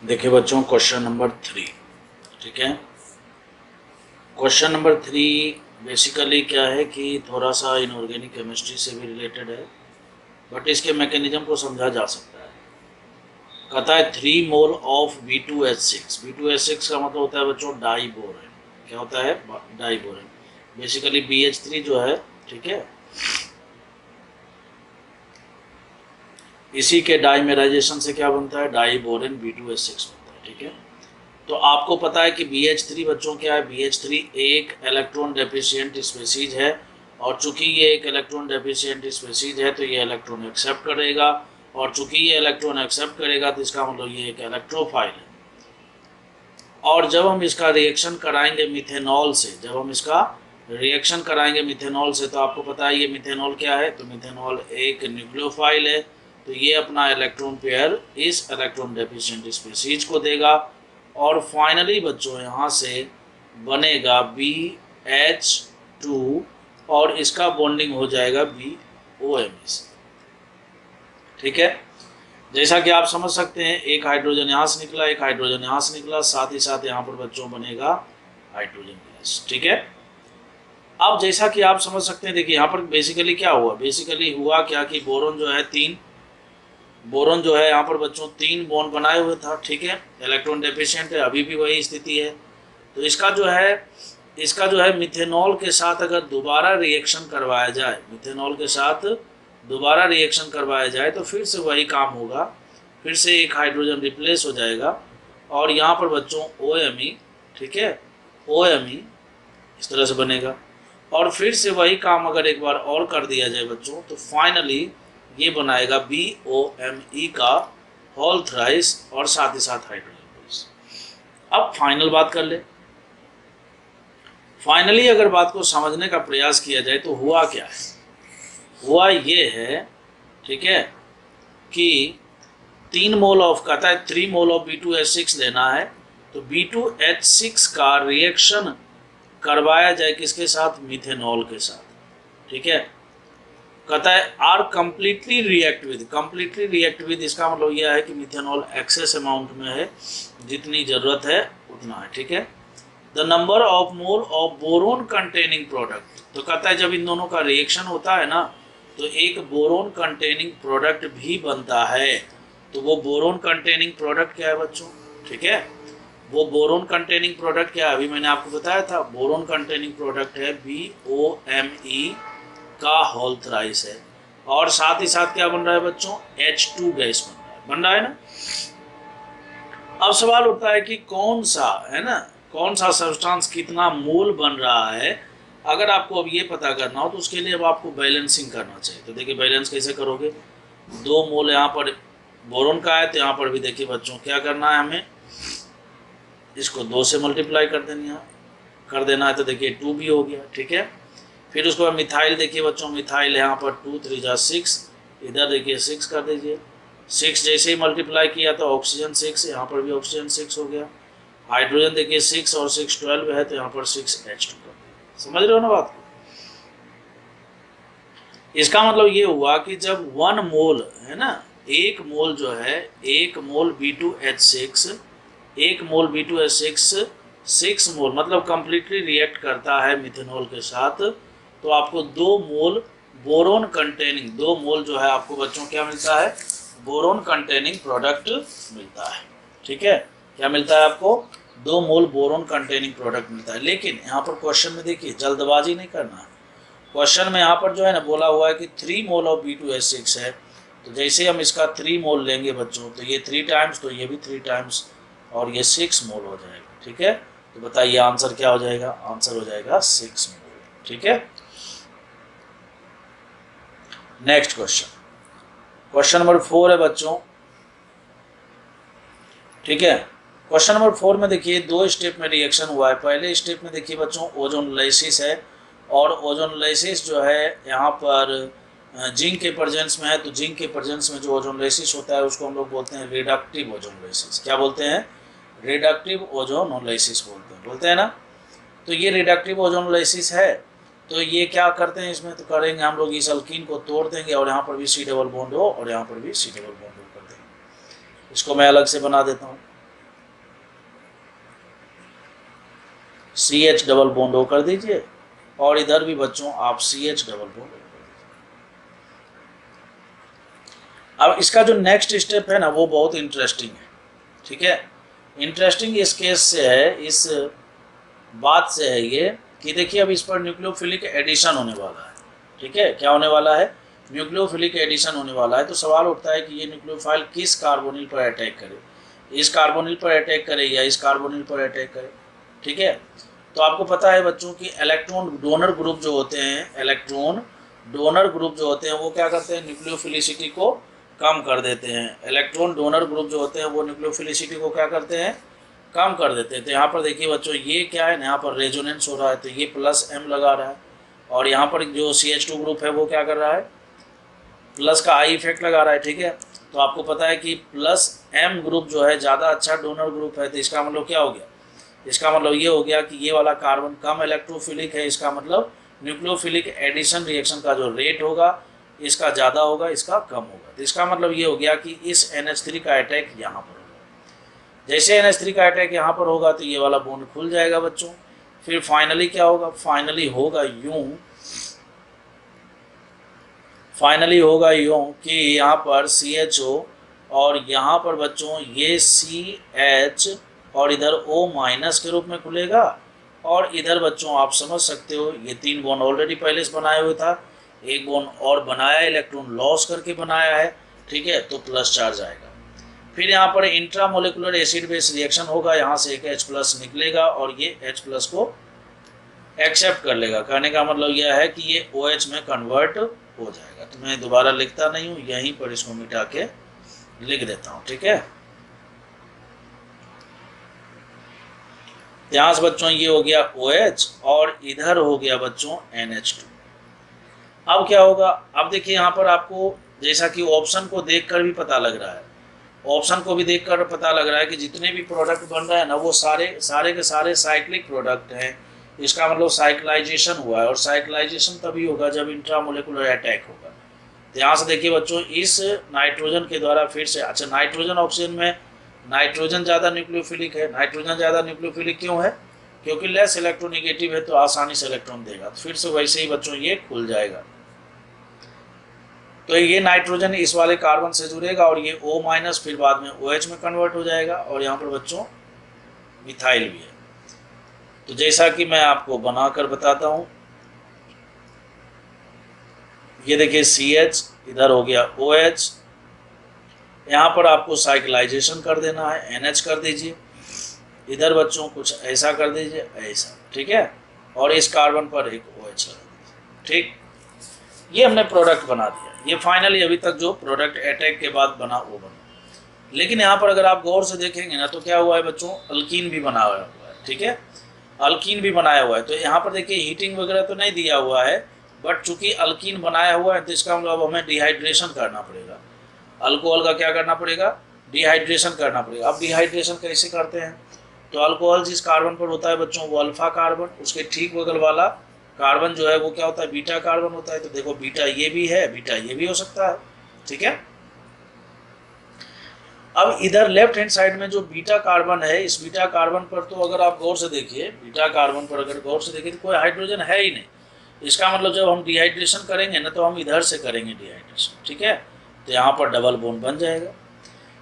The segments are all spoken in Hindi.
देखिए बच्चों, क्वेश्चन नंबर 3। ठीक है, क्वेश्चन नंबर 3 बेसिकली क्या है कि थोड़ा सा इनऑर्गेनिक केमिस्ट्री से भी रिलेटेड है, बट इसके मैकेनिज्म को समझा जा सकता है। कहता है 3 मोल ऑफ B2H6। B2H6 का मतलब होता है बच्चों डाई बोरेन। क्या होता है? Die borane. बेसिकली BH3 जो है, ठीक है, इसी के डाइमेराइजेशन से क्या बनता है? डाई बोरेन B2H6 बनता है। ठीक है, तो आपको पता है कि BH3 बच्चों क्या है? BH3 एक इलेक्ट्रॉन डेफिशिएंट स्पीसीज है, और चूंकि ये एक इलेक्ट्रॉन डेफिशिएंट स्पीसीज है तो ये इलेक्ट्रॉन एक्सेप्ट करेगा, और चूंकि ये इलेक्ट्रॉन एक्सेप्ट करेगा तो इसका मतलब ये एक इलेक्ट्रोफाइल है। और जब हम इसका रिएक्शन कराएंगे मिथेनॉल से, जब हम इसका रिएक्शन कराएंगे मिथेनॉल से, तो आपको पता है ये मिथेनॉल क्या है? तो मिथेनॉल एक न्यूक्लियोफाइल है, तो ये अपना इलेक्ट्रॉन पेयर इस इलेक्ट्रॉन डेफिशिएंट स्पीसीज को देगा, और फाइनली बच्चों यहाँ से बनेगा BH2, और इसका बॉन्डिंग हो जाएगा BOMe से। ठीक है, जैसा कि आप समझ सकते हैं, एक हाइड्रोजन यहाँ से निकला, एक हाइड्रोजन यहाँ से निकला, साथ ही साथ यहाँ पर बच्चों बनेगा हाइड्रोजन गैस। ठीक है, अब जैसा कि आप समझ सकते हैं, देखिए यहाँ पर बेसिकली क्या हुआ? बेसिकली हुआ क्या कि बोरोन जो है बोरोन जो है यहाँ पर बच्चों 3 बॉन्ड बनाए हुए था। ठीक है, इलेक्ट्रॉन डेफिशिएंट है, अभी भी वही स्थिति है। तो इसका जो है मिथेनॉल के साथ अगर दोबारा रिएक्शन करवाया जाए, मिथेनॉल के साथ दोबारा रिएक्शन करवाया जाए तो फिर से वही काम होगा, फिर से एक हाइड्रोजन रिप्लेस हो जाएगा, और यहाँ पर बच्चों OMe, ठीक है, OMe इस तरह से बनेगा, और फिर से वही काम अगर एक बार और कर दिया जाए बच्चों, तो फाइनली ये बनाएगा BOMe का होल थ्राइस, और साथ ही साथ हाइड्रोजन बेस। अब फाइनल बात कर ले। फाइनली अगर बात को समझने का प्रयास किया जाए तो हुआ क्या है? हुआ ये है, ठीक है, कि 3 मोल ऑफ, कहता है 3 मोल ऑफ B2H6 लेना है, तो B2H6 का रिएक्शन करवाया जाए किसके साथ? मिथेनॉल के साथ। ठीक है, कहता है आर कंप्लीटली रिएक्ट विद, इसका मतलब यह है कि मिथेनॉल एक्सेस अमाउंट में है, जितनी जरूरत है उतना है। ठीक है, the number of mole of boron containing product, तो कहता है जब इन दोनों का रिएक्शन होता है ना, तो एक बोरोन कंटेनिंग प्रोडक्ट भी बनता है। तो वो बोरोन कंटेनिंग प्रोडक्ट क्या है बच्चों? ठीक है, वो बोरोन कंटेनिंग प्रोडक्ट क्या है? अभी मैंने आपको बताया था, बोरोन कंटेनिंग प्रोडक्ट है BOMe का होल थ्राइस है, और साथ ही साथ क्या बन रहा है बच्चों? H2 गैस बन रहा है ना। अब सवाल उठता है कि कौन सा है ना, कौन सा सब्सटेंस कितना मोल बन रहा है। अगर आपको अब ये पता करना हो तो उसके लिए अब आपको बैलेंसिंग करना चाहिए। तो देखिए बैलेंस कैसे करोगे? 2 मोल यहाँ पर बोरोन का है, तो यहाँ पर भी देखिए बच्चों क्या करना है, हमें इसको 2 से मल्टीप्लाई कर देना है, तो देखिए 2 भी हो गया। ठीक है, फिर उसके बाद मिथाइल, देखिए बच्चों मिथाइल यहाँ पर 2 3 जा 6, इधर देखिए 6 कर दीजिए। 6 जैसे ही मल्टीप्लाई किया तो ऑक्सीजन 6, यहाँ पर भी ऑक्सीजन 6 हो गया। हाइड्रोजन देखिए 6 और 6 12 है, तो यहाँ पर 6H2 कर दिया। समझ रहे हो ना बात को? इसका मतलब ये हुआ कि जब 1 मोल है ना, 1 मोल जो है, 1 मोल B2H6, 1 मोल B2H6 6 मोल मतलब कंप्लीटली रिएक्ट करता है मिथेनॉल के साथ, तो आपको 2 मोल बोरोन कंटेनिंग, 2 मोल जो है आपको बच्चों क्या मिलता है? बोरोन कंटेनिंग प्रोडक्ट मिलता है। ठीक है, क्या मिलता है आपको? 2 मोल बोरोन कंटेनिंग प्रोडक्ट मिलता है। लेकिन यहाँ पर क्वेश्चन में देखिए जल्दबाजी नहीं करना है। क्वेश्चन में यहाँ पर जो है ना बोला हुआ है कि 3 मोल ऑफ B2H6 है, तो जैसे हम इसका 3 मोल लेंगे बच्चों, तो ये 3 टाइम्स, तो ये भी 3 टाइम्स, और ये 6 मोल हो जाएगा। ठीक है, तो बताइए आंसर क्या हो जाएगा? आंसर हो जाएगा 6 मोल। ठीक है, नेक्स्ट क्वेश्चन, क्वेश्चन नंबर 4 है बच्चों। ठीक है, क्वेश्चन नंबर 4 में देखिए 2 स्टेप में रिएक्शन हुआ है। पहले स्टेप में देखिए बच्चों ओजोनोलाइसिस है, और ओजोनोलाइसिस जो है यहाँ पर जिंक के प्रेजेंस में है, तो जिंक के प्रेजेंस में जो ओजोनोलाइसिस होता है उसको हम लोग बोलते हैं रिडक्टिव ओजोनोलाइसिस। क्या बोलते हैं? रिडक्टिव ओजोनोलाइसिस बोलते हैं ना। तो ये रिडक्टिव ओजोनोलाइसिस है, तो ये क्या करते हैं इसमें? तो करेंगे हम लोग इस अल्कीन को तोड़ देंगे, और यहाँ पर भी C डबल बॉन्ड हो, और यहाँ पर भी C डबल बॉन्ड हो कर देंगे। इसको मैं अलग से बना देता हूँ। CH डबल बॉन्ड O कर दीजिए और इधर भी बच्चों आप CH डबल बॉन्ड O कर दीजिए। अब इसका जो नेक्स्ट स्टेप है ना वो बहुत इंटरेस्टिंग है, ठीक है। इंटरेस्टिंग इस केस से है, इस बात से है ये कि देखिए अब इस पर न्यूक्लियोफिलिक एडिशन होने वाला है, ठीक है। क्या होने वाला है? न्यूक्लियोफिलिक एडिशन होने वाला है। तो सवाल उठता है कि ये न्यूक्लियोफाइल किस कार्बोनिल पर अटैक करे, इस कार्बोनिल पर अटैक करे या इस कार्बोनिल पर अटैक करे, ठीक है। तो आपको पता है बच्चों की इलेक्ट्रॉन डोनर ग्रुप जो होते हैं, इलेक्ट्रॉन डोनर ग्रुप जो होते हैं वो क्या करते हैं? न्यूक्लियोफिलिसिटी को कम कर देते हैं। इलेक्ट्रॉन डोनर ग्रुप जो होते हैं वो न्यूक्लियोफिलिसिटी को क्या करते हैं? कम कर देते हैं। तो यहाँ पर देखिए बच्चों ये क्या है, यहाँ पर रेजोनेंस हो रहा है तो ये +M लगा रहा है, और यहाँ पर जो CH2 ग्रुप है वो क्या कर रहा है? प्लस का I इफेक्ट लगा रहा है, ठीक है। तो आपको पता है कि +M ग्रुप जो है ज़्यादा अच्छा डोनर ग्रुप है। तो इसका मतलब क्या हो गया? इसका मतलब ये हो गया कि ये वाला कार्बन कम इलेक्ट्रोफिलिक है, इसका मतलब न्यूक्लियोफिलिक एडिशन रिएक्शन का जो रेट होगा इसका ज़्यादा होगा, इसका कम होगा। तो इसका मतलब ये हो गया कि इस NH3 का अटैक यहाँ पर होगा। जैसे NH3 का अटैक यहाँ पर होगा तो ये वाला बॉन्ड खुल जाएगा बच्चों। फिर फाइनली क्या होगा? फाइनली होगा यूँ कि यहाँ पर CHO और यहाँ पर बच्चों ये CH और इधर O- के रूप में खुलेगा, और इधर बच्चों आप समझ सकते हो ये 3 बॉन्ड ऑलरेडी पहले से बनाए हुए था, एक बॉन्ड और बनाया, इलेक्ट्रॉन लॉस करके बनाया है, ठीक है। तो प्लस चार्ज आएगा। फिर यहाँ पर इंट्रामोलिकुलर एसिड बेस रिएक्शन होगा, यहाँ से एक H+ निकलेगा और ये H+ को एक्सेप्ट कर लेगा। कहने का मतलब यह है कि ये OH में कन्वर्ट हो जाएगा। तो मैं दोबारा लिखता नहीं हूँ, यहीं पर इसको मिटा के लिख देता हूँ, ठीक है। यहाँ से बच्चों ये हो गया OH और इधर हो गया बच्चों NH2। अब क्या होगा? अब देखिए यहाँ पर आपको जैसा कि ऑप्शन को देखकर भी पता लग रहा है, ऑप्शन को भी देखकर पता लग रहा है कि जितने भी प्रोडक्ट बन रहे हैं ना वो सारे के सारे साइक्लिक प्रोडक्ट हैं। इसका मतलब साइक्लाइजेशन हुआ है, और साइक्लाइजेशन तभी होगा जब इंट्रामोलिकुलर अटैक होगा। तो यहाँ से देखिए बच्चों इस नाइट्रोजन के द्वारा फिर से, अच्छा नाइट्रोजन ऑक्सीजन में नाइट्रोजन ज़्यादा न्यूक्लियोफिलिक है। नाइट्रोजन ज़्यादा न्यूक्लियोफिलिक क्यों है? क्योंकि लेस इलेक्ट्रोनिगेटिव है तो आसानी से इलेक्ट्रॉन देगा। तो फिर से वैसे ही बच्चों ये खुल जाएगा। तो ये नाइट्रोजन इस वाले कार्बन से जुड़ेगा और ये O- फिर बाद में OH में कन्वर्ट हो जाएगा, और यहाँ पर बच्चों मिथाइल भी है। तो जैसा कि मैं आपको बनाकर बताता हूँ, ये देखिए CH इधर हो गया OH, यहाँ पर आपको साइक्लाइजेशन कर देना है, NH कर दीजिए, इधर बच्चों कुछ ऐसा कर दीजिए, ऐसा, ठीक है। और इस कार्बन पर एक OH लगा दीजिए, ठीक। ये हमने प्रोडक्ट बना दिया। ये फाइनली अभी तक जो प्रोडक्ट अटैक के बाद बना वो बना। लेकिन यहाँ पर अगर आप गौर से देखेंगे ना तो क्या हुआ है बच्चों? अल्कीन भी बनाया हुआ है, ठीक है। अल्कीन भी बनाया हुआ है। तो यहाँ पर देखिए हीटिंग वगैरह तो नहीं दिया हुआ है, बट चूंकि अल्कीन बनाया हुआ है तो इसका मतलब हमें डिहाइड्रेशन करना पड़ेगा। अल्कोहल का क्या करना पड़ेगा? डिहाइड्रेशन करना पड़ेगा। अब डिहाइड्रेशन कैसे करते हैं? तो अल्कोहल जिस कार्बन पर होता है बच्चों वो अल्फा कार्बन, उसके ठीक बगल वाला कार्बन जो है वो क्या होता है? बीटा कार्बन होता है। तो देखो बीटा ये भी है, बीटा ये भी हो सकता है, ठीक है। अब इधर लेफ्ट हैंड साइड में जो बीटा कार्बन है, इस बीटा कार्बन पर तो अगर आप गौर से देखिए, बीटा कार्बन पर अगर गौर से देखिए तो कोई हाइड्रोजन है ही नहीं। इसका मतलब जब हम डिहाइड्रेशन करेंगे ना तो हम इधर से करेंगे डिहाइड्रेशन, ठीक है। तो यहाँ पर डबल बॉन्ड बन जाएगा।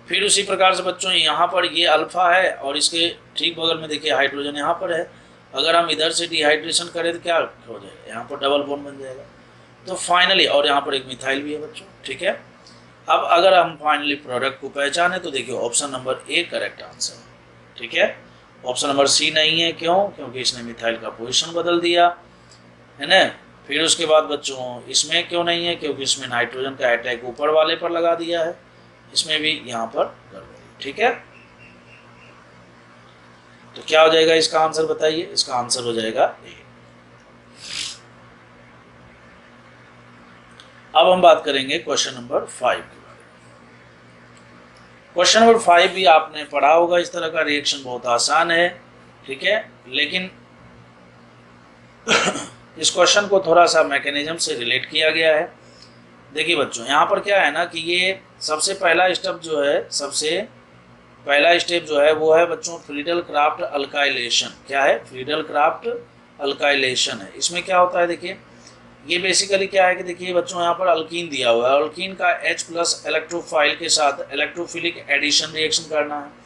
फिर उसी प्रकार से बच्चों यहाँ पर ये अल्फा है और इसके ठीक बगल में देखिए हाइड्रोजन यहाँ पर है। अगर हम इधर से डिहाइड्रेशन करें तो क्या हो जाएगा? यहाँ पर डबल बॉन्ड बन जाएगा। तो फाइनली, और यहाँ पर एक मिथाइल भी है बच्चों, ठीक है। अब अगर हम फाइनली प्रोडक्ट को पहचाने तो देखिए option number A correct answer है, ठीक है। ऑप्शन नंबर C नहीं है, क्यों? क्योंकि इसने मिथाइल का पोजीशन बदल दिया है ना। फिर उसके बाद बच्चों इसमें क्यों नहीं है? क्योंकि इसमें नाइट्रोजन का अटैक ऊपर वाले पर लगा दिया है, इसमें भी यहाँ पर कर दिया, ठीक है। तो क्या हो जाएगा इसका आंसर बताइए? इसका आंसर हो जाएगा A। अब हम बात करेंगे क्वेश्चन नंबर 5 के बारे में। क्वेश्चन नंबर 5 भी आपने पढ़ा होगा, इस तरह का रिएक्शन बहुत आसान है, ठीक है। लेकिन इस क्वेश्चन को थोड़ा सा मैकेनिज्म से रिलेट किया गया है। देखिए बच्चों यहाँ पर क्या है ना कि ये सबसे पहला स्टेप जो है, सबसे पहला स्टेप जो है वो है बच्चों फ्रीडल क्राफ्ट अल्काइलेशन। क्या है? फ्रीडल क्राफ्ट अल्काइलेशन है। इसमें क्या होता है देखिए, ये बेसिकली क्या है कि देखिए बच्चों यहाँ पर अल्कीन दिया हुआ है, अल्कीन का H+ इलेक्ट्रोफाइल के साथ इलेक्ट्रोफिलिक एडिशन रिएक्शन करना है।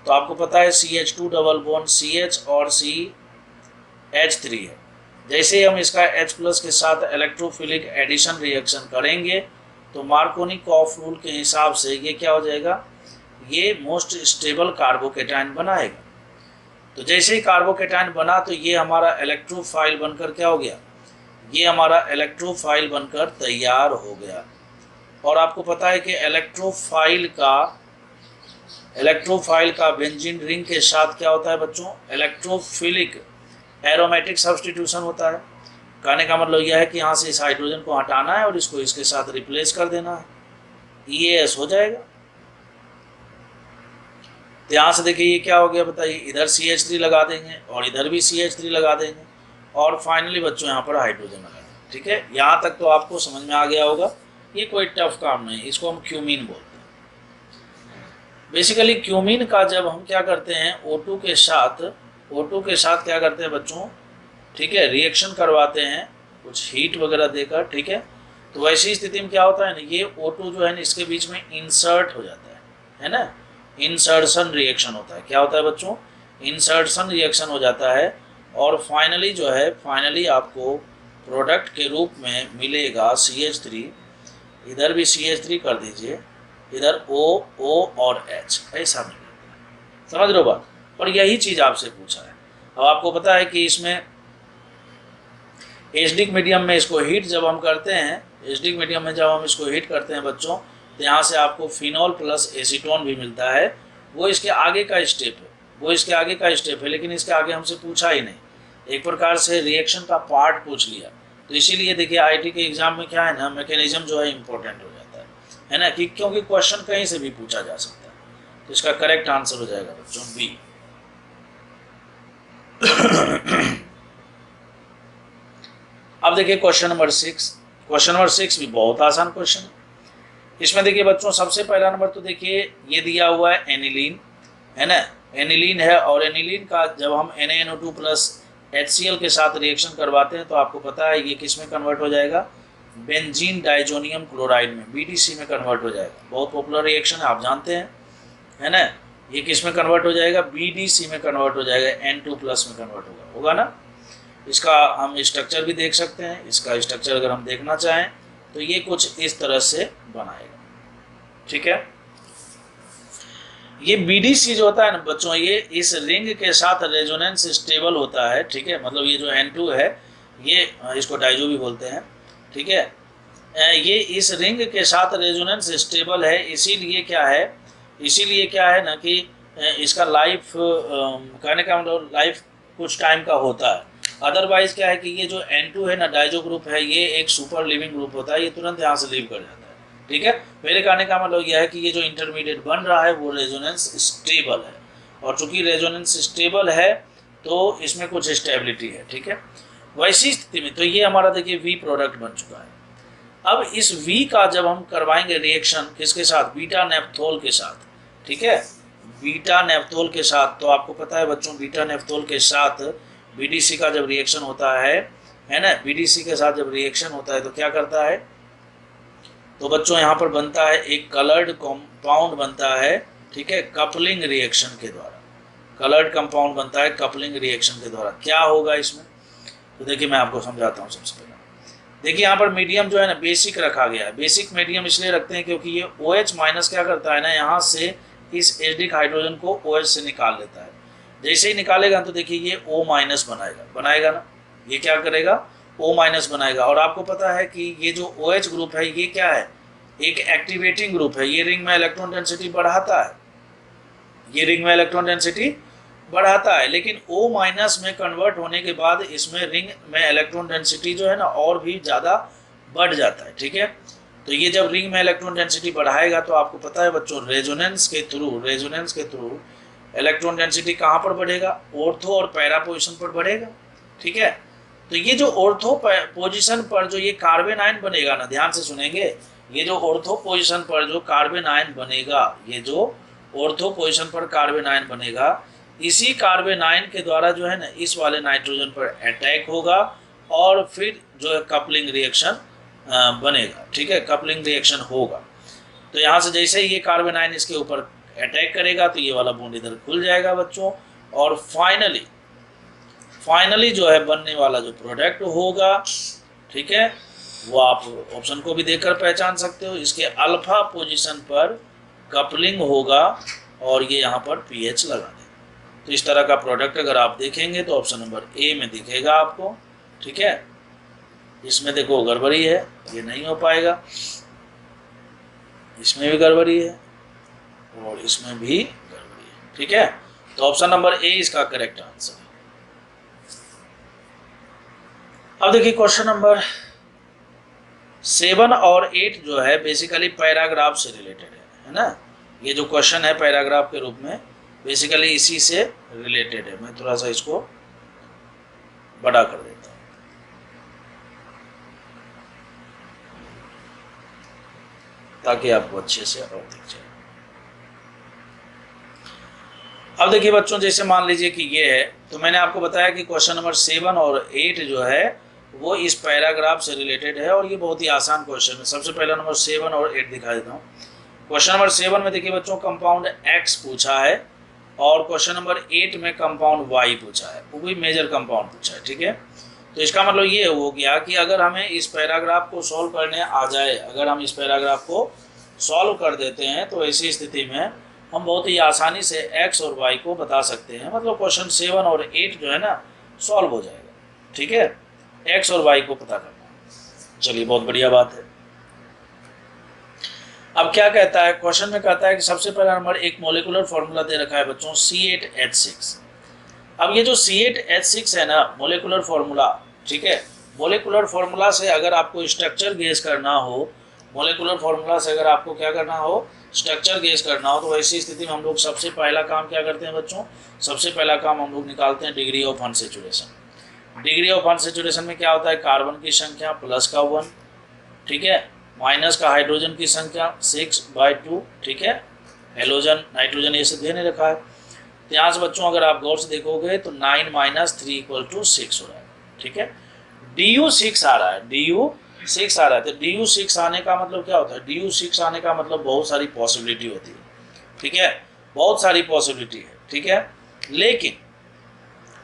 तो आपको पता है CH2 डबल बॉन्ड CH और CH3 है। जैसे ही हम इसका H+ के साथ इलेक्ट्रोफिलिक एडिशन रिएक्शन करेंगे तो मार्कोनी-कॉफ रूल के हिसाब से ये क्या हो जाएगा, ये मोस्ट स्टेबल कार्बोकेटाइन बनाएगा। तो जैसे ही कार्बोकेटाइन बना तो ये हमारा इलेक्ट्रोफाइल बनकर क्या हो गया, ये हमारा इलेक्ट्रोफाइल बनकर तैयार हो गया। और आपको पता है कि इलेक्ट्रोफाइल का बेंजीन रिंग के साथ क्या होता है बच्चों, इलेक्ट्रोफिलिक एरोमेटिक सब्स्टिट्यूशन होता है। कहने का मतलब यह है कि यहाँ से इस हाइड्रोजन को हटाना है और इसको इसके साथ रिप्लेस कर देना है, EAS हो जाएगा। तो यहाँ से देखिए ये क्या हो गया बताइए, इधर CH3 लगा देंगे और इधर भी CH3 लगा देंगे और फाइनली बच्चों यहाँ पर हाइड्रोजन लगा देंगे। ठीक है, यहाँ तक तो आपको समझ में आ गया होगा। ये कोई टफ काम नहीं, इसको हम क्यूमीन बोलते हैं। बेसिकली क्यूमीन का जब हम क्या करते हैं O2 के साथ क्या करते हैं बच्चों, ठीक है, रिएक्शन करवाते हैं कुछ हीट वगैरह देकर। ठीक है, तो वैसी स्थिति में क्या होता है ना, ये O2 जो है ना इसके बीच में इंसर्ट हो जाता है ना, इंसर्शन रिएक्शन होता है। क्या होता है बच्चों, इंसर्शन रिएक्शन हो जाता है और फाइनली जो है, फाइनली आपको प्रोडक्ट के रूप में मिलेगा CH3। इधर भी CH3 कर दीजिए, इधर O और H ऐसा मिलेगा। समझ लो बात। और यही चीज़ आपसे पूछा है। अब आपको पता है कि इसमें एसिडिक मीडियम में इसको हीट जब हम करते हैं, एसिडिक मीडियम में जब हम इसको हीट करते हैं बच्चों, तो यहाँ से आपको फिनॉल प्लस एसीटोन भी मिलता है। वो इसके आगे का स्टेप है, लेकिन इसके आगे हमसे पूछा ही नहीं। एक प्रकार से रिएक्शन का पार्ट पूछ लिया। तो इसीलिए देखिए IIT के एग्जाम में क्या है ना, मैकेनिज्म जो है इम्पोर्टेंट हो जाता है ना, कि क्योंकि क्वेश्चन कहीं से भी पूछा जा सकता है। तो इसका करेक्ट आंसर हो जाएगा बच्चों B। अब देखिए क्वेश्चन नंबर 6। क्वेश्चन नंबर 6 भी बहुत आसान क्वेश्चन है। इसमें देखिए बच्चों सबसे पहला नंबर तो देखिए ये दिया हुआ है एनिलीन, है ना, एनिलीन है। और एनिलीन का जब हम NaNO2 प्लस HCl के साथ रिएक्शन करवाते हैं तो आपको पता है ये किस में कन्वर्ट हो जाएगा, बेंजीन डाइजोनियम क्लोराइड में, BDC में कन्वर्ट हो जाएगा। बहुत पॉपुलर रिएक्शन है, आप जानते हैं, है ना। ये किस में कन्वर्ट हो जाएगा, BDC में कन्वर्ट हो जाएगा, N2+ में कन्वर्ट होगा ना। इसका हम स्ट्रक्चर भी देख सकते हैं। इसका स्ट्रक्चर अगर हम देखना चाहें तो ये कुछ इस तरह से बनाएगा। ठीक है, ये BDC जो होता है ना बच्चों, ये इस रिंग के साथ रेजोनेंस स्टेबल होता है। ठीक है, मतलब ये जो N2 है, ये इसको डाइजो भी बोलते हैं। ठीक है, ये इस रिंग के साथ रेजोनेंस स्टेबल है। इसीलिए क्या है ना कि इसका लाइफ, कहने का मतलब लाइफ कुछ टाइम का होता है। अदरवाइज क्या है कि ये जो N2 है ना, डाइजो ग्रुप है, ये एक सुपर लिविंग ग्रुप होता है, ये तुरंत यहाँ से लीव कर जाता है। ठीक है, मेरे कहने का मतलब यह है कि ये जो इंटरमीडिएट बन रहा है वो रेजोनेंस स्टेबल है, और चूंकि रेजोनेंस स्टेबल है तो इसमें कुछ स्टेबिलिटी है। ठीक है, वैसी स्थिति में तो ये हमारा देखिए V प्रोडक्ट बन चुका है। अब इस V का जब हम करवाएंगे रिएक्शन किसके साथ, बीटा नेप्थोल के साथ। ठीक है, बीटा नेप्थोल के साथ। तो आपको पता है बच्चों, बीटा नेप्थोल के साथ BDC का जब रिएक्शन होता है ना, BDC के साथ जब रिएक्शन होता है तो क्या करता है, तो बच्चों यहाँ पर बनता है एक कलर्ड कंपाउंड बनता है। ठीक है, कपलिंग रिएक्शन के द्वारा कलर्ड कंपाउंड बनता है, कपलिंग रिएक्शन के द्वारा। क्या होगा इसमें, तो देखिए मैं आपको समझाता हूँ। सबसे पहले देखिए यहाँ पर मीडियम जो है ना बेसिक रखा गया है। बेसिक मीडियम इसलिए रखते हैं क्योंकि ये OH- क्या करता है ना, यहाँ से इस एसिडिक हाइड्रोजन को OH से निकाल लेता है। जैसे ही निकालेगा तो देखिए ये O- बनाएगा ना, ये क्या करेगा, O- बनाएगा। और आपको पता है कि ये जो OH ग्रुप है ये क्या है, एक एक्टिवेटिंग ग्रुप है। ये रिंग में इलेक्ट्रॉन डेंसिटी बढ़ाता है, लेकिन O- में कन्वर्ट होने के बाद इसमें रिंग में इलेक्ट्रॉन डेंसिटी जो है ना और भी ज़्यादा बढ़ जाता है। ठीक है, तो ये जब रिंग में इलेक्ट्रॉन डेंसिटी बढ़ाएगा तो आपको पता है बच्चों, रेजोनेंस के थ्रू इलेक्ट्रॉन डेंसिटी कहाँ पर बढ़ेगा, ऑर्थो और पैरा पोजिशन पर बढ़ेगा। ठीक है, तो ये जो ऑर्थो पोजिशन पर जो ये कार्बन आयन बनेगा ना, ध्यान से सुनेंगे, ये जो ऑर्थो पोजिशन पर जो कार्बन आयन बनेगा, ये जो ऑर्थो पोजीशन पर कार्बन आयन बनेगा, इसी कार्बन आयन के द्वारा जो है ना इस वाले नाइट्रोजन पर अटैक होगा और फिर जो है कपलिंग रिएक्शन बनेगा, ठीक है, कपलिंग रिएक्शन होगा। तो यहाँ से जैसे ही ये कार्बन आयन इसके ऊपर अटैक करेगा तो ये वाला बॉन्ड इधर खुल जाएगा बच्चों, और फाइनली जो है बनने वाला जो प्रोडक्ट होगा, ठीक है, वो आप ऑप्शन को भी देखकर पहचान सकते हो। इसके अल्फा पोजीशन पर कपलिंग होगा और ये यहाँ पर पीएच लगा देगा। तो इस तरह का प्रोडक्ट अगर आप देखेंगे तो ऑप्शन नंबर ए में दिखेगा आपको, ठीक है। इसमें देखो गड़बड़ी है, ये नहीं हो पाएगा, इसमें भी गड़बड़ी है और इसमें भी गड़बड़ी है, ठीक है। तो ऑप्शन नंबर ए इसका करेक्ट आंसर है। अब देखिए क्वेश्चन नंबर 7 और 8 जो है बेसिकली पैराग्राफ से रिलेटेड है ना। ये जो क्वेश्चन है पैराग्राफ के रूप में बेसिकली इसी से रिलेटेड है। मैं थोड़ा सा इसको बड़ा कर देता हूँ। ताकि आपको अच्छे से और दिख जाए। अब देखिए बच्चों, जैसे मान लीजिए कि ये है, तो मैंने आपको बताया कि क्वेश्चन नंबर 7 और 8 जो है वो इस पैराग्राफ से रिलेटेड है और ये बहुत ही आसान क्वेश्चन है। सबसे पहला नंबर 7 और 8 दिखा देता हूँ। क्वेश्चन नंबर 7 में देखिए बच्चों कंपाउंड X पूछा है और क्वेश्चन नंबर 8 में कंपाउंड Y पूछा है, वो भी मेजर कंपाउंड पूछा है, ठीक है। तो इसका मतलब ये हो गया कि अगर हमें इस पैराग्राफ को सॉल्व करने आ जाए, अगर हम इस पैराग्राफ को सॉल्व कर देते हैं तो ऐसी स्थिति में हम बहुत ही आसानी से X और Y को बता सकते हैं। मतलब क्वेश्चन 7 और 8 जो है ना सॉल्व हो जाएगा, ठीक है, X और Y को पता करना। चलिए बहुत बढ़िया बात है। अब क्या कहता है क्वेश्चन में, कहता है कि सबसे पहला नंबर एक मोलिकुलर फॉर्मूला दे रखा है बच्चों C8H6। अब ये जो C8H6 है ना मोलिकुलर फॉर्मूला, ठीक है, मोलिकुलर फॉर्मूला से अगर आपको स्ट्रक्चर गेस करना हो, मोलिकुलर फॉर्मूला से अगर आपको क्या करना हो, स्ट्रक्चर गेस करना हो, तो ऐसी स्थिति में हम लोग सबसे पहला काम क्या करते हैं बच्चों, सबसे पहला काम हम लोग निकालते हैं degree of unsaturation. Degree of unsaturation में क्या होता है, कार्बन की संख्या प्लस का 1, ठीक है, माइनस का हाइड्रोजन की संख्या 6/2, ठीक है, हेलोजन नाइट्रोजन ये सब देने रखा है। तो यहाँ से बच्चों अगर आप गौर से देखोगे तो 9 - 3 = 6 हो रहा है, ठीक है। DU6 आ रहा है, DU6 आ रहा है। तो DU6 आने का मतलब क्या होता है, DU6 आने का मतलब बहुत सारी पॉसिबिलिटी होती है, ठीक है, बहुत सारी पॉसिबिलिटी है, ठीक है।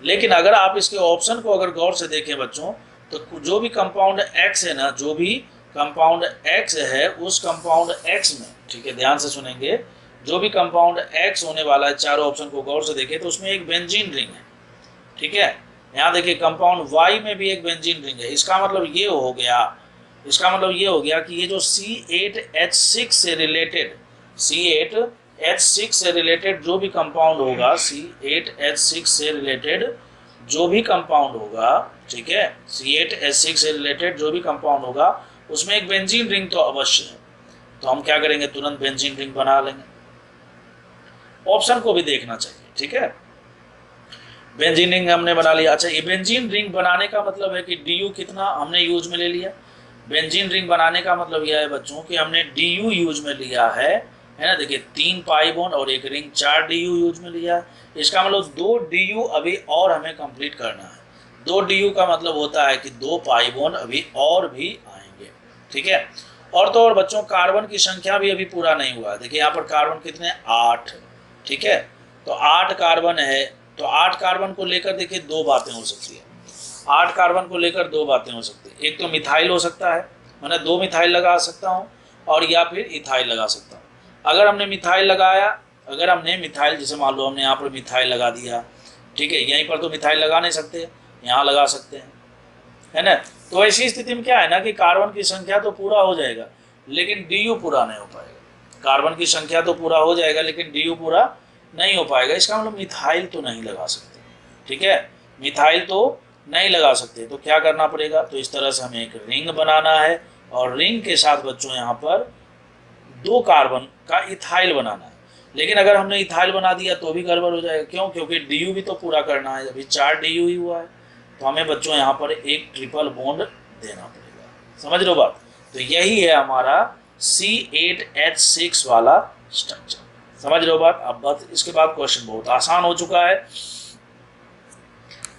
लेकिन अगर आप इसके ऑप्शन को अगर गौर से देखें बच्चों, तो जो भी कंपाउंड X है ना, जो भी कंपाउंड X है उस कंपाउंड X में, ठीक है, ध्यान से सुनेंगे, जो भी कंपाउंड X होने वाला है, चारों ऑप्शन को गौर से देखें तो उसमें एक बेंजीन रिंग है, ठीक है। यहाँ देखिए कंपाउंड Y में भी एक बेंजीन रिंग है। इसका मतलब ये हो गया, इसका मतलब ये हो गया कि ये जो C8H6 से रिलेटेड, C8H6 से रिलेटेड जो भी कंपाउंड होगा, C8H6 से रिलेटेड जो भी कंपाउंड होगा, ठीक है, C8H6 से रिलेटेड जो भी कंपाउंड होगा उसमें एक बेंजीन रिंग तो अवश्य है। तो हम क्या करेंगे, तुरंत बेंजीन रिंग बना लेंगे। ऑप्शन को भी देखना चाहिए, ठीक है। बेंजीन रिंग हमने बना लिया। अच्छा, ये बेंजीन रिंग बनाने का मतलब है कि DU कितना हमने यूज में ले लिया। बेंजीन रिंग बनाने का मतलब यह है बच्चों कि हमने DU यूज में लिया है ना। देखिए 3 पाई बॉन्ड और एक रिंग 4 DU यूज में लिया है। इसका मतलब 2 DU अभी और हमें कंप्लीट करना है। 2 DU का मतलब होता है कि 2 पाई बॉन्ड अभी और भी आएंगे, ठीक है। और तो और बच्चों कार्बन की संख्या भी अभी पूरा नहीं हुआ है। देखिए यहाँ पर कार्बन कितने, 8, ठीक है। तो 8 कार्बन है, तो 8 कार्बन को लेकर देखिए 2 बातें हो सकती है। 8 कार्बन को लेकर 2 बातें हो सकती है। एक तो मिथाइल हो सकता है, मैंने 2 मिथाइल लगा सकता हूँ, और या फिर इथाइल लगा सकता हूँ। अगर हमने मिथाइल लगाया, अगर हमने मिथाइल, जैसे मान लो हमने यहाँ पर मिथाइल लगा दिया, ठीक है, यहीं पर तो मिथाइल लगा नहीं सकते, यहाँ लगा सकते हैं, है ना। तो ऐसी स्थिति में क्या है ना कि कार्बन की संख्या तो पूरा हो जाएगा लेकिन DU पूरा नहीं हो पाएगा। कार्बन की संख्या तो पूरा हो जाएगा लेकिन DU पूरा नहीं हो पाएगा। इसका मतलब मिथाइल तो नहीं लगा सकते, ठीक है, मिथाइल तो नहीं लगा सकते। तो क्या करना पड़ेगा, तो इस तरह से हमें एक रिंग बनाना है और रिंग के साथ बच्चों यहाँ पर 2 कार्बन का इथाइल बनाना है। लेकिन अगर हमने इथाइल बना दिया तो भी गड़बड़ हो जाएगा। क्यों, क्योंकि DU भी तो पूरा करना है। अभी 4 DU ही हुआ है, तो हमें बच्चों यहाँ पर एक ट्रिपल बॉन्ड देना पड़ेगा। समझ लो बात। तो यही है हमारा C8H6 वाला स्ट्रक्चर, समझ रहे हो बात। अब बात इसके बाद क्वेश्चन बहुत आसान हो चुका है।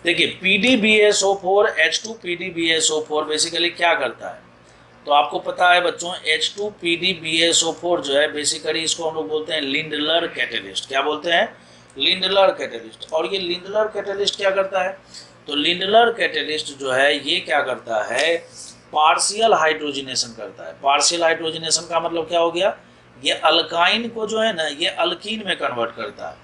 देखिए PdBSO4 H2 PdBSO4 बेसिकली क्या करता है, तो आपको पता है बच्चों H2 PdBSO4 जो है बेसिकली इसको हम लोग बोलते हैं लिंडलर कैटेलिस्ट। क्या बोलते हैं? Lindlar catalyst. और ये लिंडलर कैटेलिस्ट क्या करता है, तो लिंडलर कैटेलिस्ट जो है ये क्या करता है, पार्शियल हाइड्रोजनेशन करता है। पार्शियल हाइड्रोजनेशन का मतलब क्या हो गया, ये अल्काइन को जो है ना ये अल्कीन में कन्वर्ट करता है।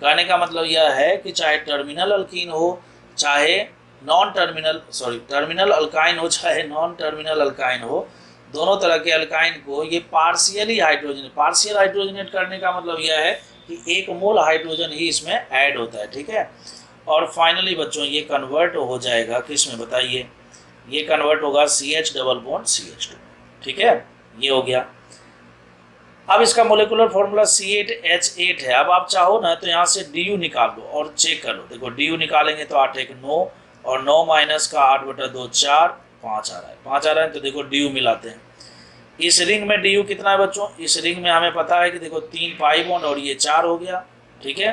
कहने का मतलब यह है कि चाहे टर्मिनल अल्कीन हो, चाहे टर्मिनल अल्काइन हो, चाहे नॉन टर्मिनल अल्काइन हो, दोनों तरह के अल्काइन को ये पार्शियल हाइड्रोजनेट करने का मतलब यह है कि 1 मोल हाइड्रोजन ही इसमें ऐड होता है, ठीक है। और फाइनली बच्चों ये कन्वर्ट हो जाएगा किस में बताइए, ये कन्वर्ट होगा CH डबल बॉन्ड CH2, ठीक है, ये हो गया। अब इसका मोलिकुलर फॉर्मूला C8H8 है। अब आप चाहो ना तो यहाँ से DU निकाल लो और चेक कर लो। देखो DU निकालेंगे तो 8 1 9 और 9 माइनस का 8/2 4 5 आ रहा है, 5 आ रहा है, तो देखो DU मिलाते हैं। इस रिंग में DU कितना है बच्चों, इस रिंग में हमें पता है कि देखो 3 पाई बॉन्ड और ये 4 हो गया, ठीक है,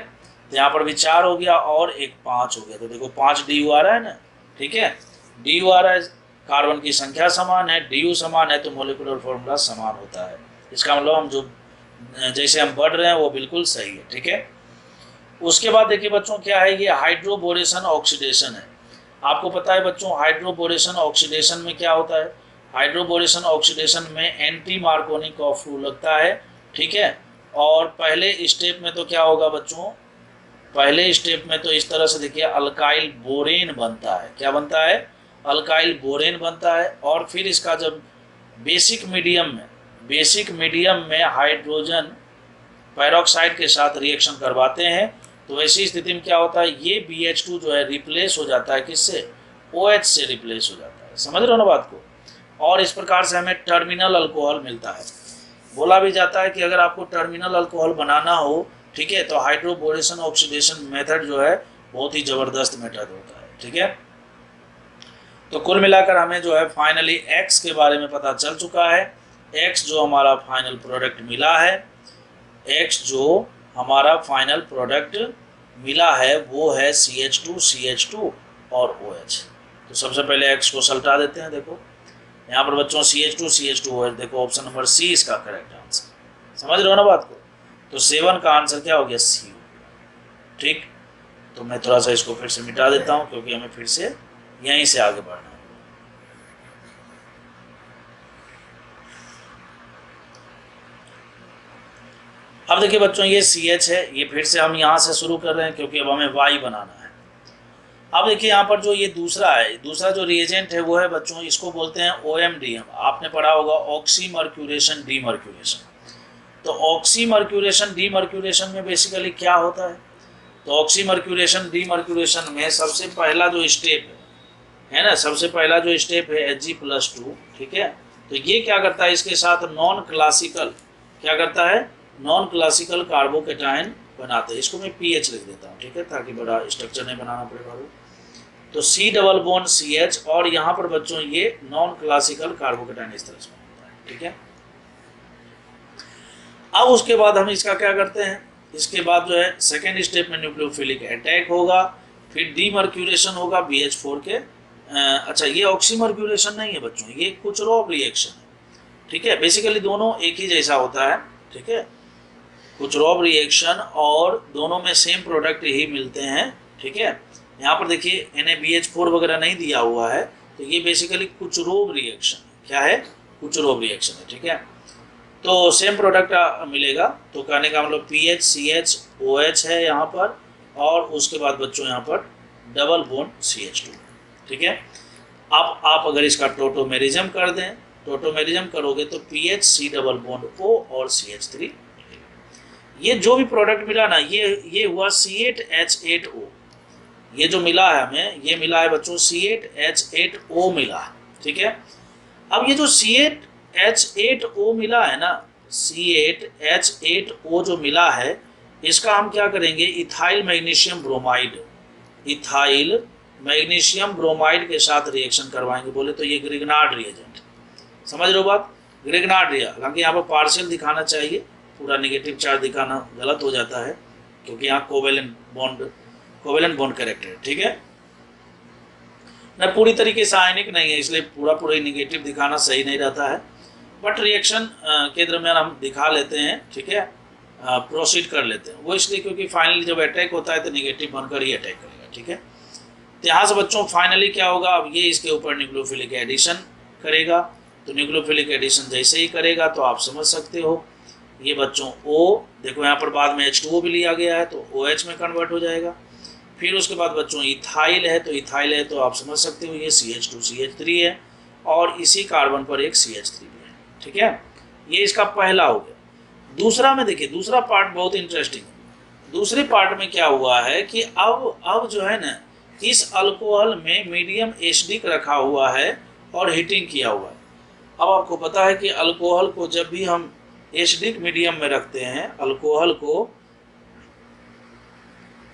तो यहाँ पर भी 4 हो गया और एक 5 हो गया, तो देखो 5 DU आ रहा है ना, ठीक है, DU आ रहा है। कार्बन की संख्या समान है, DU समान है, तो मोलिकुलर फॉर्मूला समान होता है। इसका मतलब हम जो जैसे हम बढ़ रहे हैं वो बिल्कुल सही है, ठीक है। उसके बाद देखिए बच्चों क्या है, ये हाइड्रोबोरेशन ऑक्सीडेशन है। आपको पता है बच्चों हाइड्रोबोरेशन ऑक्सीडेशन में क्या होता है, हाइड्रोबोरेशन ऑक्सीडेशन में एंटी मार्कोनी कॉफ रूल लगता है, ठीक है। और पहले स्टेप में तो क्या होगा बच्चों, पहले स्टेप में तो इस तरह से देखिए अल्काइल बोरेन बनता है। क्या बनता है? अल्काइल बोरेन बनता है। और फिर इसका जब बेसिक मीडियम में हाइड्रोजन पेरोक्साइड के साथ रिएक्शन करवाते हैं, तो ऐसी स्थिति में क्या होता है, ये BH2 जो है रिप्लेस हो जाता है किससे, OH से रिप्लेस हो जाता है। समझ रहे हो ना बात को। और इस प्रकार से हमें टर्मिनल अल्कोहल मिलता है। बोला भी जाता है कि अगर आपको टर्मिनल अल्कोहल बनाना हो, ठीक है, तो हाइड्रोबोरेशन ऑक्सीडेशन मेथड जो है बहुत ही ज़बरदस्त मेथड होता है, ठीक है। तो कुल मिलाकर हमें जो है फाइनली X के बारे में पता चल चुका है। X जो हमारा फाइनल प्रोडक्ट मिला है, X जो हमारा फाइनल प्रोडक्ट मिला है वो है CH2 और OH। तो सबसे पहले X को सल्टा देते हैं। देखो यहाँ पर बच्चों CH2 OH, देखो ऑप्शन नंबर C इसका करेक्ट आंसर। समझ रहे हो ना बात को। तो 7 का आंसर क्या हो गया, C। ठीक, तो मैं थोड़ा सा इसको फिर से मिटा देता हूँ क्योंकि हमें फिर से यहीं से आगे बढ़ना है। अब देखिए बच्चों ये CH है, ये फिर से हम यहाँ से शुरू कर रहे हैं क्योंकि अब हमें Y बनाना है। अब देखिए यहाँ पर जो ये दूसरा जो रिएजेंट है वो है बच्चों, इसको बोलते हैं OMDM। आपने पढ़ा होगा ऑक्सीमर्क्यूरेशन डीमर्क्यूरेशन। तो ऑक्सीमर्क्यूरेशन डीमर्क्यूरेशन में बेसिकली क्या होता है, तो ऑक्सीमर्क्यूरेशन डीमर्क्यूरेशन में सबसे पहला जो स्टेप है ना, सबसे पहला जो स्टेप है Hg+2, ठीक है। तो ये क्या करता है, इसके साथ नॉन क्लासिकल क्या करता है, नॉन क्लासिकल कार्बोकेटायन बनाते हैं। इसको मैं PH लिख देता हूँ, ठीक है, ताकि बड़ा स्ट्रक्चर नहीं बनाना पड़ेगा। तो C डबल बॉन्ड CH और यहाँ पर बच्चों ये नॉन क्लासिकल कार्बोकेटायन इस तरह से बनता है, ठीक है। अब उसके बाद हम इसका क्या करते हैं, इसके बाद जो है सेकेंड स्टेप में न्यूक्लियोफिलिक अटैक होगा, फिर डीमर्क्यूरेशन होगा BH4 के। अच्छा ये ऑक्सीमर्क्यूरेशन नहीं है बच्चों, ये कुचरोव रिएक्शन है, ठीक है। बेसिकली दोनों एक ही जैसा होता है, ठीक है, कुचरोव रिएक्शन और दोनों में सेम प्रोडक्ट ही मिलते हैं, ठीक है। यहाँ पर देखिए NaBH4 वगैरह नहीं दिया हुआ है, तो ये बेसिकली कुचरोव रिएक्शन क्या है, कुचरोव रिएक्शन है, ठीक है। तो सेम प्रोडक्ट मिलेगा। तो कहने का मतलब PH CH OH है यहाँ पर, और उसके बाद बच्चों यहाँ पर डबल बॉन्ड CH2, ठीक है। अब आप अगर इसका टोटोमेरिज्म कर दें, टोटोमेरिज्म करोगे तो PH C double bond O और CH3। ये जो भी प्रोडक्ट मिला ना, ये हुआ C8H8O। ये जो मिला है हमें, ये मिला है बच्चों C8H8O मिला है, ठीक है। अब ये जो C8H8O मिला है ना, C8H8O जो मिला है, इसका हम क्या करेंगे, इथाइल मैग्नीशियम ब्रोमाइड के साथ रिएक्शन करवाएंगे। बोले तो ये ग्रिग्नार्ड रिएजेंट, समझ रहे हो बात, ग्रिग्नार्ड रिएजेंट। हालांकि यहाँ पर पार्शियल दिखाना चाहिए, पूरा नेगेटिव चार्ज दिखाना गलत हो जाता है, क्योंकि यहाँ कोवेलेंट बॉन्ड कैरेक्टर है, ठीक है ना, पूरी तरीके से आयनिक नहीं है, इसलिए पूरा ही नेगेटिव दिखाना सही नहीं रहता है, बट रिएक्शन के दरमियान हम दिखा लेते हैं, ठीक है, प्रोसीड कर लेते हैं। वो इसलिए क्योंकि फाइनली जब अटैक होता है तो नेगेटिव बनकर ही अटैक करेगा, ठीक है। तो यहाँ से बच्चों फाइनली क्या होगा, अब ये इसके ऊपर न्यूक्लियोफिलिक एडिशन करेगा, तो न्यूक्लियोफिलिक एडिशन जैसे ही करेगा तो आप समझ सकते हो ये बच्चों O, देखो यहाँ पर बाद में H2O भी लिया गया है तो OH में कन्वर्ट हो जाएगा। फिर उसके बाद बच्चों इथाइल है, तो इथाइल है तो आप समझ सकते हो ये CH2CH3 है, और इसी कार्बन पर एक CH3 भी है, ठीक है। ये इसका पहला हो गया। दूसरा में देखिए, दूसरा पार्ट बहुत इंटरेस्टिंग है। दूसरे पार्ट में क्या हुआ है कि अब जो है ना, इस अल्कोहल में मीडियम एसिडिक रखा हुआ है और हीटिंग किया हुआ है। अब आपको पता है कि अल्कोहल को जब भी हम एसिडिक मीडियम में रखते हैं, अल्कोहल को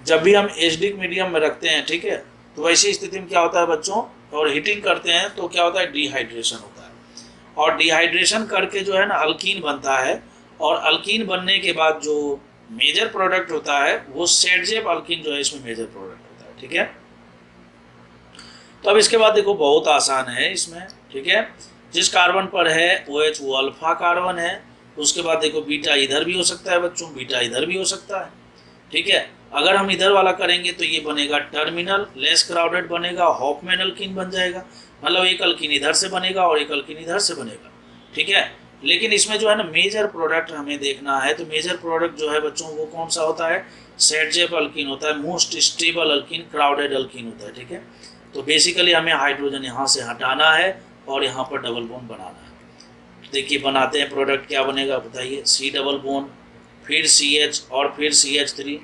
जब भी हम एसिडिक मीडियम में रखते हैं, ठीक है, तो वैसी स्थिति में क्या होता है बच्चों, और हीटिंग करते हैं तो क्या होता है, डिहाइड्रेशन होता है, और डिहाइड्रेशन करके जो है ना अल्कीन बनता है, और अल्कीन बनने के बाद जो मेजर प्रोडक्ट होता है वो सेडजेप अल्कीन जो है इसमें मेजर प्रोडक्ट होता है, ठीक है। तो अब इसके बाद देखो बहुत आसान है इसमें, ठीक है, जिस कार्बन पर है OH वो अल्फा कार्बन है, उसके बाद देखो बीटा इधर भी हो सकता है बच्चों, बीटा इधर भी हो सकता है, ठीक है। अगर हम इधर वाला करेंगे तो ये बनेगा टर्मिनल लेस क्राउडेड बनेगा, हॉफमैन अल्कीन बन जाएगा, मतलब एक अल्कीन इधर से बनेगा और एक अल्कीन इधर से बनेगा, ठीक है। लेकिन इसमें जो है ना मेजर प्रोडक्ट हमें देखना है, तो मेजर प्रोडक्ट जो है बच्चों वो कौन सा होता है, सेडजेप अल्कीन होता है, most stable alkyne, crowded alkyne होता है, ठीक है। तो बेसिकली हमें हाइड्रोजन यहाँ से हटाना है और यहाँ पर डबल बॉन्ड बनाना है। देखिए बनाते हैं, प्रोडक्ट क्या बनेगा बताइए, C डबल बॉन्ड, फिर CH और फिर CH3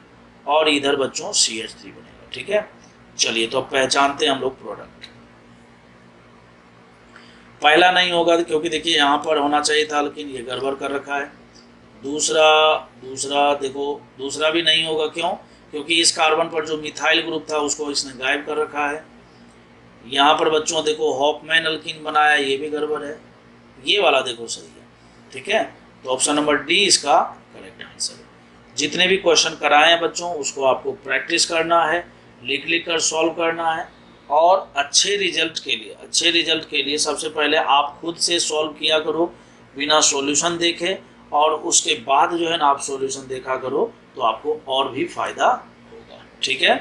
और इधर बच्चों CH3 बनेगा, ठीक है। चलिए तो अब पहचानते हैं हम लोग प्रोडक्ट। पहला नहीं होगा क्योंकि देखिए यहाँ पर होना चाहिए था, लेकिन ये गड़बड़ कर रखा है। दूसरा देखो, दूसरा भी नहीं होगा, क्यों, क्योंकि इस कार्बन पर जो मिथाइल ग्रुप था उसको इसने गायब कर रखा है। यहाँ पर बच्चों देखो हॉफमैन अल्कीन बनाया, ये भी गड़बड़ है। ये वाला देखो सही है, ठीक है। तो ऑप्शन नंबर डी इसका करेक्ट आंसर है। जितने भी क्वेश्चन कराए हैं बच्चों उसको आपको प्रैक्टिस करना है, लिख कर सॉल्व करना है, और अच्छे रिजल्ट के लिए सबसे पहले आप खुद से सॉल्व किया करो बिना सॉल्यूशन देखे, और उसके बाद जो है ना आप सॉल्यूशन देखा करो, तो आपको और भी फायदा होगा, ठीक है।